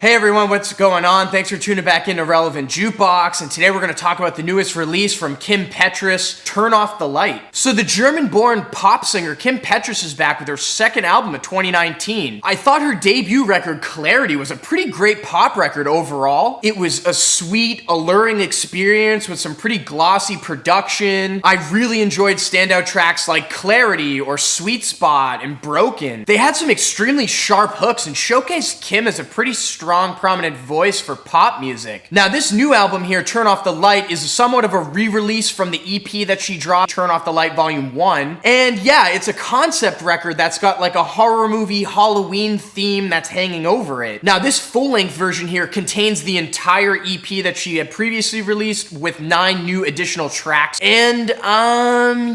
Hey everyone, what's going on? Thanks for tuning back into Relevant Jukebox, and today we're going to talk about the newest release from Kim Petras, Turn Off the Light. So the German-born pop singer Kim Petras is back with her second album of 2019. I thought her debut record, Clarity, was a pretty great pop record overall. It was a sweet, alluring experience with some pretty glossy production. I really enjoyed standout tracks like Clarity or Sweet Spot and Broken. They had some extremely sharp hooks and showcased Kim as a pretty strong, prominent voice for pop music. Now, this new album here, Turn Off the Light, is somewhat of a re-release from the EP that she dropped, Turn Off the Light Volume 1. And yeah, it's a concept record that's got like a horror movie Halloween theme that's hanging over it. Now, this full-length version here contains the entire EP that she had previously released with 9 new additional tracks. And,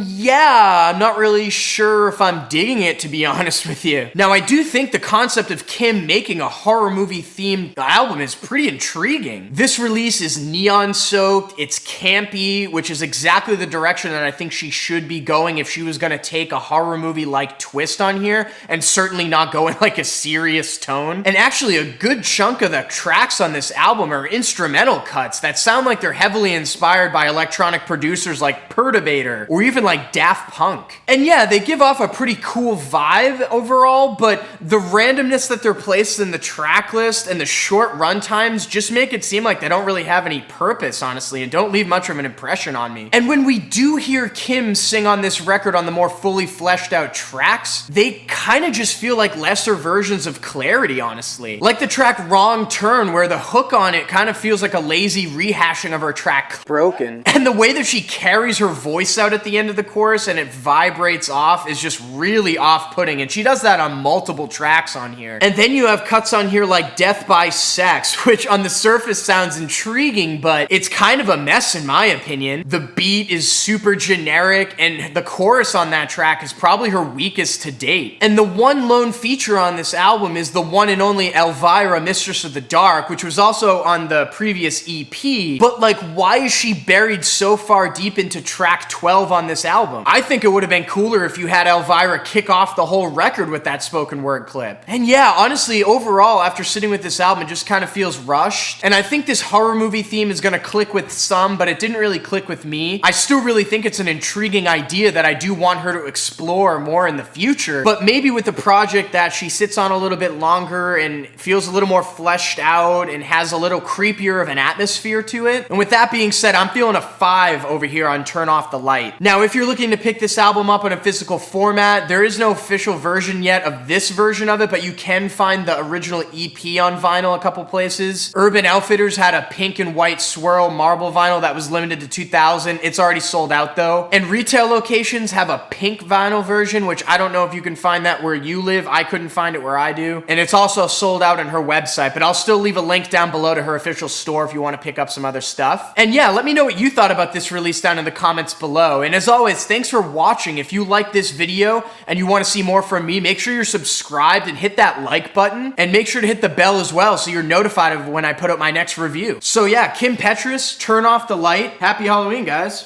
yeah, I'm not really sure if I'm digging it, to be honest with you. Now, I do think the concept of Kim making a horror movie themed album is pretty intriguing. This release is neon-soaked, it's campy, which is exactly the direction that I think she should be going if she was gonna take a horror movie-like twist on here, and certainly not go in like a serious tone. And actually, a good chunk of the tracks on this album are instrumental cuts that sound like they're heavily inspired by electronic producers like Perturbator, or even like Daft Punk. And yeah, they give off a pretty cool vibe overall, but the randomness that they're placed in the track list and the short run times just make it seem like they don't really have any purpose, honestly, and don't leave much of an impression on me. And when we do hear Kim sing on this record on the more fully fleshed out tracks, they kind of just feel like lesser versions of Clarity, honestly. Like the track Wrong Turn, where the hook on it kind of feels like a lazy rehashing of her track Broken. And the way that she carries her voice out at the end of the chorus and it vibrates off is just really off-putting, and she does that on multiple tracks on here. And then you have cuts on here like Death by Sex, which on the surface sounds intriguing, but it's kind of a mess in my opinion. The beat is super generic, and the chorus on that track is probably her weakest to date. And the one lone feature on this album is the one and only Elvira, Mistress of the Dark, which was also on the previous EP, but like, why is she buried so far deep into track 12 on this album? I think it would have been cooler if you had Elvira kick off the whole record with that spoken word clip. And yeah, honestly, overall, after sitting with this album, it just kind of feels rushed. And I think this horror movie theme is gonna click with some, but it didn't really click with me. I still really think it's an intriguing idea that I do want her to explore more in the future, but maybe with a project that she sits on a little bit longer and feels a little more fleshed out and has a little creepier of an atmosphere to it. And with that being said, I'm feeling a 5 over here on Turn Off the Light. Now, if you're looking to pick this album up in a physical format, there is no official version yet of this version of it, but you can find the original EP on vinyl a couple places. Urban Outfitters had a pink and white swirl marble vinyl that was limited to 2,000. It's already sold out though. And retail locations have a pink vinyl version, which I don't know if you can find that where you live. I couldn't find it where I do. And it's also sold out on her website, but I'll still leave a link down below to her official store if you want to pick up some other stuff. And yeah, let me know what you thought about this release down in the comments below. And as always, thanks for watching. If you like this video and you want to see more from me, make sure you're subscribed and hit that like button, and make sure to hit the bell as well so you're notified of when I put up my next review. So yeah, Kim Petras, Turn Off the Light. Happy Halloween, guys.